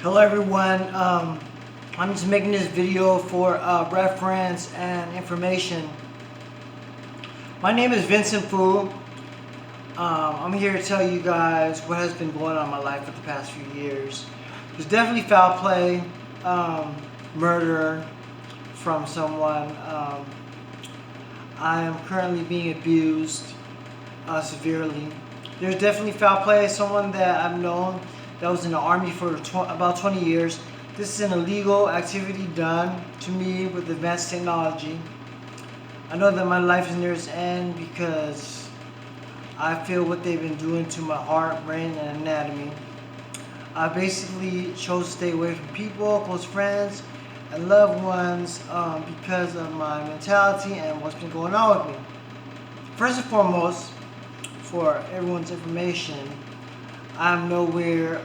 Hello everyone, I'm just making this video for reference and information. My name is Vincent Fu. I'm here to tell you guys what has been going on in my life for the past few years. There's definitely foul play, murder from someone. I am currently being abused severely. There's definitely foul play. Someone that I've known that was in the army for about 20 years. This is an illegal activity done to me with advanced technology. I know that my life is near its end because I feel what they've been doing to my heart, brain, and anatomy. I basically chose to stay away from people, close friends, and loved ones because of my mentality and what's been going on with me. First and foremost, for everyone's information, I'm nowhere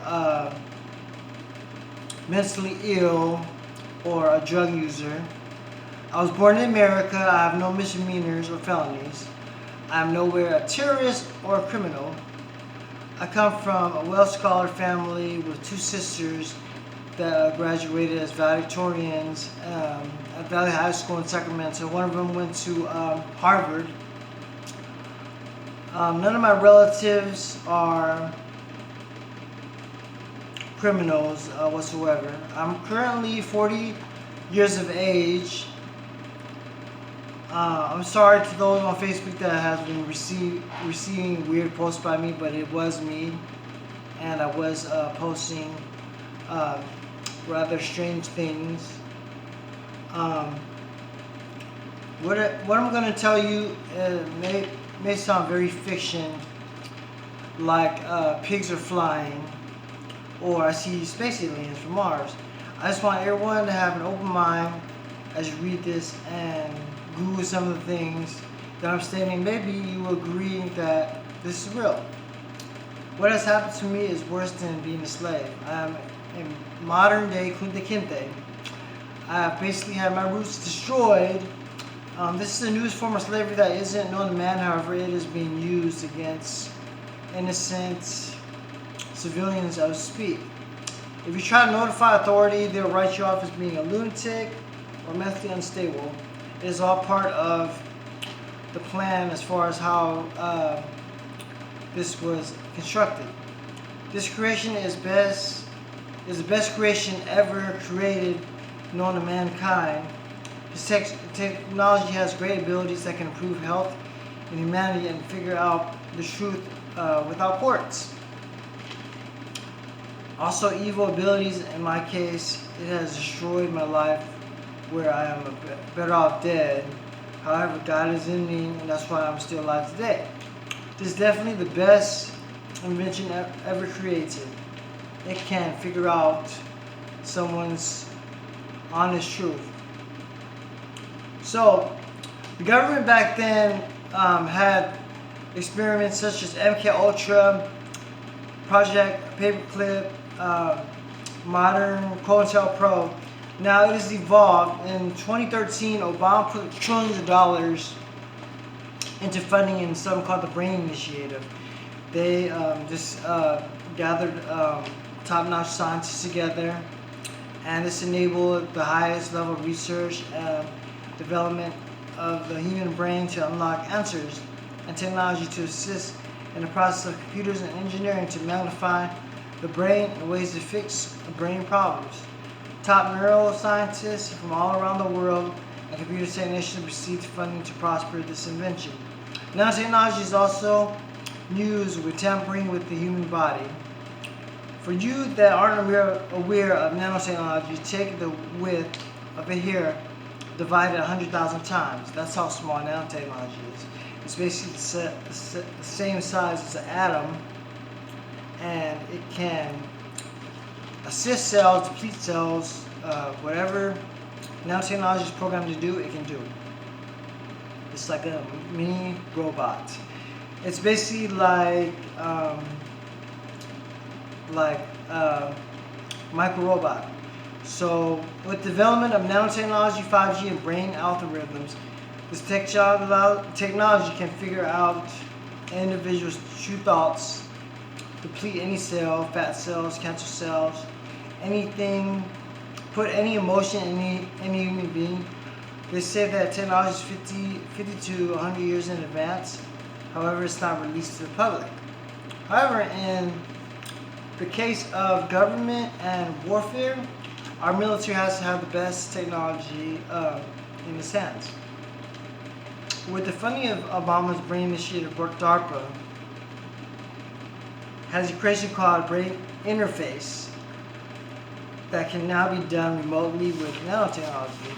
mentally ill or a drug user. I was born in America. I have no misdemeanors or felonies. I'm nowhere a terrorist or a criminal. I come from a well-scholared family with two sisters that graduated as valedictorians at Valley High School in Sacramento. One of them went to Harvard. None of my relatives are criminals whatsoever. I'm currently 40 years of age. I'm sorry to those on Facebook that has been receiving weird posts by me, but it was me, and I was posting rather strange things. What I'm going to tell you may sound very fiction, like pigs are flying, or I see space aliens from Mars. I just want everyone to have an open mind as you read this and Google some of the things that I'm stating. Maybe you will agree that this is real. What has happened to me is worse than being a slave. I'm a modern day Kunta Kinte. I have basically had my roots destroyed. This is a newest form of slavery that isn't known to man, however, it is being used against innocent civilians, so to speak. If you try to notify authority, they'll write you off as being a lunatic or mentally unstable. It is all part of the plan as far as how this was constructed. This creation is the best creation ever created known to mankind. This technology has great abilities that can improve health and humanity and figure out the truth without courts. Also, evil abilities. In my case, it has destroyed my life where I am better off dead. However, God is in me, and that's why I'm still alive today. This is definitely the best invention ever created. It can figure out someone's honest truth. So, the government back then had experiments such as MK Ultra, Project Paperclip, modern COINTELPRO. Now it has evolved. In 2013, Obama put trillions of dollars into funding in something called the Brain Initiative. They just gathered top-notch scientists together, and this enabled the highest level of research and development of the human brain to unlock answers and technology to assist in the process of computers and engineering to magnify the brain and ways to fix brain problems. Top neuroscientists from all around the world and computer technicians received funding to prosper this invention. Nanotechnology is also used with tampering with the human body. For you that aren't aware of nanotechnology, take the width of a hair divided 100,000 times. That's how small nanotechnology is. It's basically the same size as an atom, and it can assist cells, deplete cells, whatever nanotechnology is programmed to do, it can do. It's like a mini robot. It's basically like micro robot. So with development of nanotechnology, 5G, and brain algorithms, this technology can figure out an individual's true thoughts, deplete any cell, fat cells, cancer cells, anything, put any emotion in any human being. They say that technology is 50 to 100 years in advance. However, it's not released to the public. However, in the case of government and warfare, our military has to have the best technology in its hands. With the funding of Obama's brain initiative, DARPA has a creation called brain interface that can now be done remotely with nanotechnology.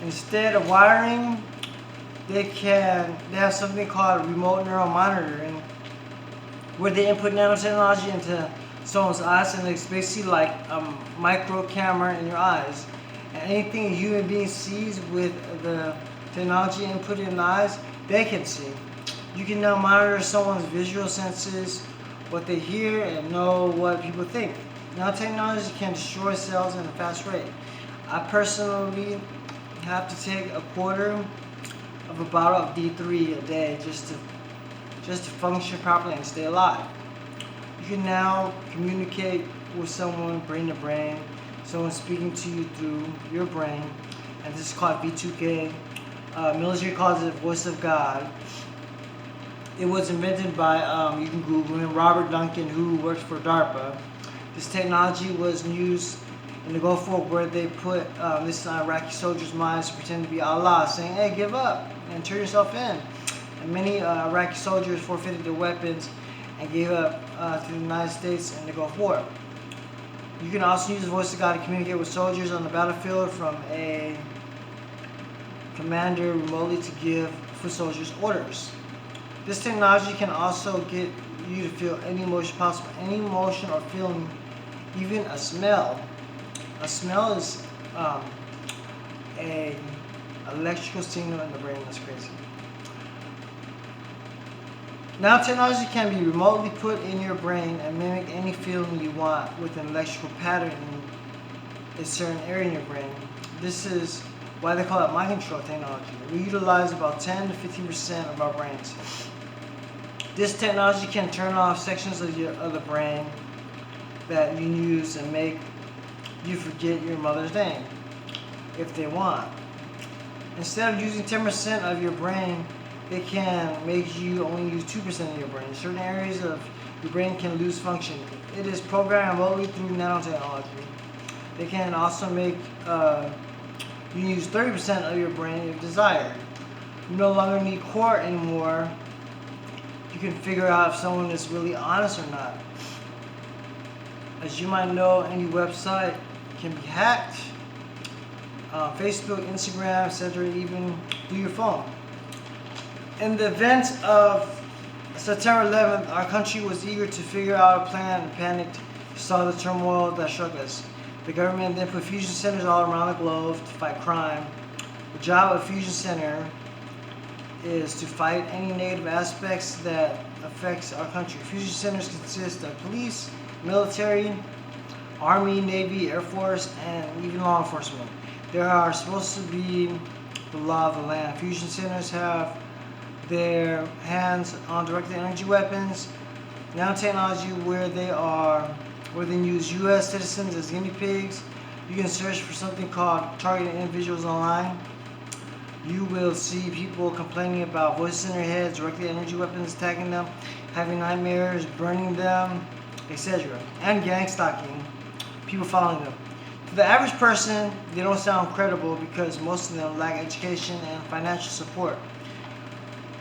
Instead of wiring, they have something called remote neural monitoring, where they input nanotechnology into someone's eyes, and it's basically like a micro camera in your eyes. And anything a human being sees with the technology input in the eyes, they can see. You can now monitor someone's visual senses, what they hear, and know what people think. Nanotechnology can destroy cells at a fast rate. I personally have to take a quarter of a bottle of D3 a day just to function properly and stay alive. You can now communicate with someone brain to brain, someone speaking to you through your brain, and this is called V2K. Military calls it voice of God. It was invented by, you can Google him, Robert Duncan, who works for DARPA. This technology was used in the Gulf War, where they put this in Iraqi soldiers' minds to pretend to be Allah, saying, hey, give up and turn yourself in. And many Iraqi soldiers forfeited their weapons and gave up to the United States in the Gulf War. You can also use the voice of God to communicate with soldiers on the battlefield from a commander remotely to give foot soldiers orders. This technology can also get you to feel any emotion possible, any emotion or feeling, even a smell. A smell is a electrical signal in the brain. That's crazy. Now technology can be remotely put in your brain and mimic any feeling you want with an electrical pattern in a certain area in your brain. This is why they call it mind control technology. We utilize about 10 to 15% of our brains. This technology can turn off sections of the brain that you use and make you forget your mother's name if they want. Instead of using 10% of your brain, they can make you only use 2% of your brain. Certain areas of your brain can lose function. It is programmed remotely through nanotechnology. They can also make you use 30% of your brain if desired. You no longer need core anymore. You can figure out if someone is really honest or not. As you might know, any website can be hacked. Facebook, Instagram, etc., even through your phone. In the event of September 11th, our country was eager to figure out a plan and panicked to solve the turmoil that struck us. The government then put fusion centers all around the globe to fight crime. The job of a fusion center is to fight any negative aspects that affects our country. Fusion centers consist of police, military, Army, Navy, Air Force, and even law enforcement. They are supposed to be the law of the land. Fusion centers have their hands on directed energy weapons, nanotechnology, where they use U.S. citizens as guinea pigs. You can search for something called targeting individuals online. You will see people complaining about voices in their heads, directed energy weapons attacking them, having nightmares, burning them, etc. And gang stalking, people following them. To the average person, they don't sound credible because most of them lack education and financial support.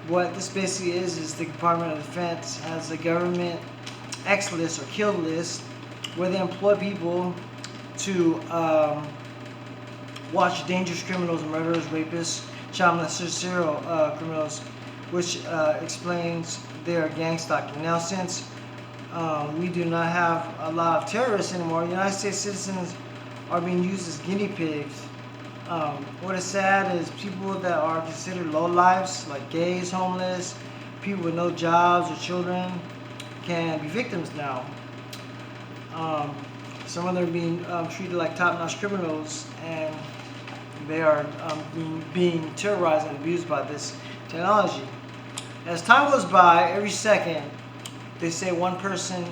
What this basically is the Department of Defense has a government X list or kill list where they employ people to watch dangerous criminals, murderers, rapists, child molesters, serial criminals, which explains their gang stalking. Now, since we do not have a lot of terrorists anymore, United States citizens are being used as guinea pigs. What is sad is people that are considered low lives, like gays, homeless, people with no jobs or children, can be victims now. Some of them are being treated like top-notch criminals, and they are being terrorized and abused by this technology. As time goes by, every second, they say one person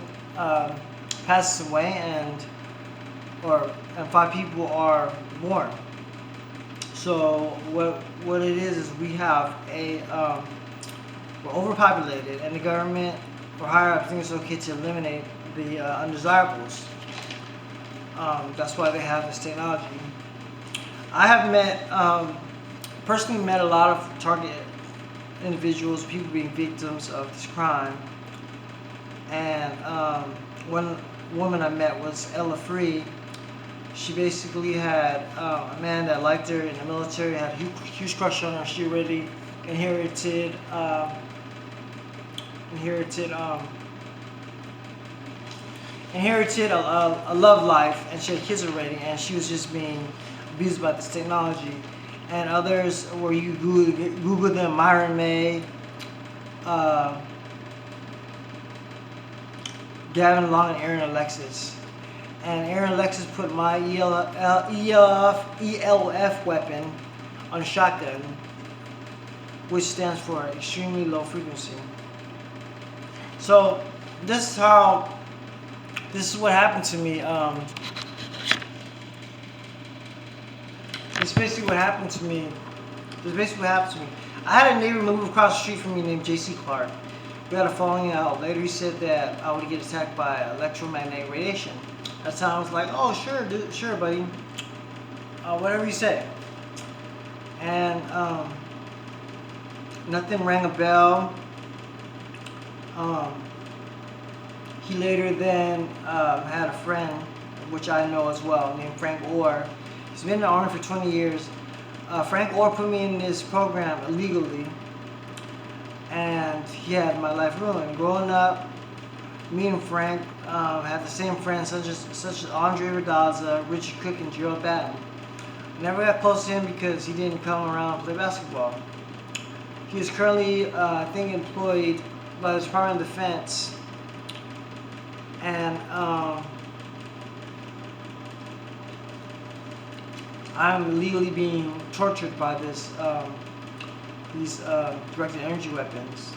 passes away, and 5 people are born. So what it is we have we're overpopulated, and the government or higher up thinks it's okay to eliminate the undesirables. That's why they have this technology. I have personally met a lot of target individuals, people being victims of this crime. And one woman I met was Ella Free. She basically had a man that liked her in the military, had a huge crush on her. She already inherited a love life, and she had kids already, and she was just being abused by this technology. And others, where you Google them, Myron May, Gavin Long, and Aaron Alexis. And Aaron Alexis put my ELF weapon on shotgun, which stands for extremely low frequency. So this is what happened to me. This is basically what happened to me. I had a neighbor move across the street from me named J.C. Clark. We had a falling out. Later he said that I would get attacked by electromagnetic radiation. That time I was like, oh sure, dude, sure buddy. Whatever you say. And nothing rang a bell. He later then had a friend, which I know as well, named Frank Orr. He's been in the Army for 20 years. Frank Orr put me in this program illegally, and he had my life ruined. Growing up, me and Frank had the same friends such as Andre Radaza, Richard Cook, and Gerald Batten. Never got close to him because he didn't come around and play basketball. He is currently, I think, employed by the Department of Defense, and I'm legally being tortured by these directed energy weapons.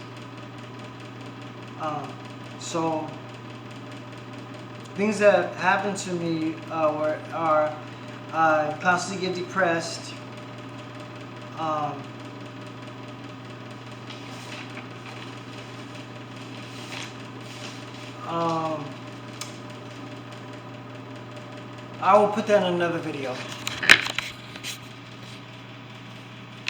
So things that happen to me are constantly get depressed. I will put that in another video.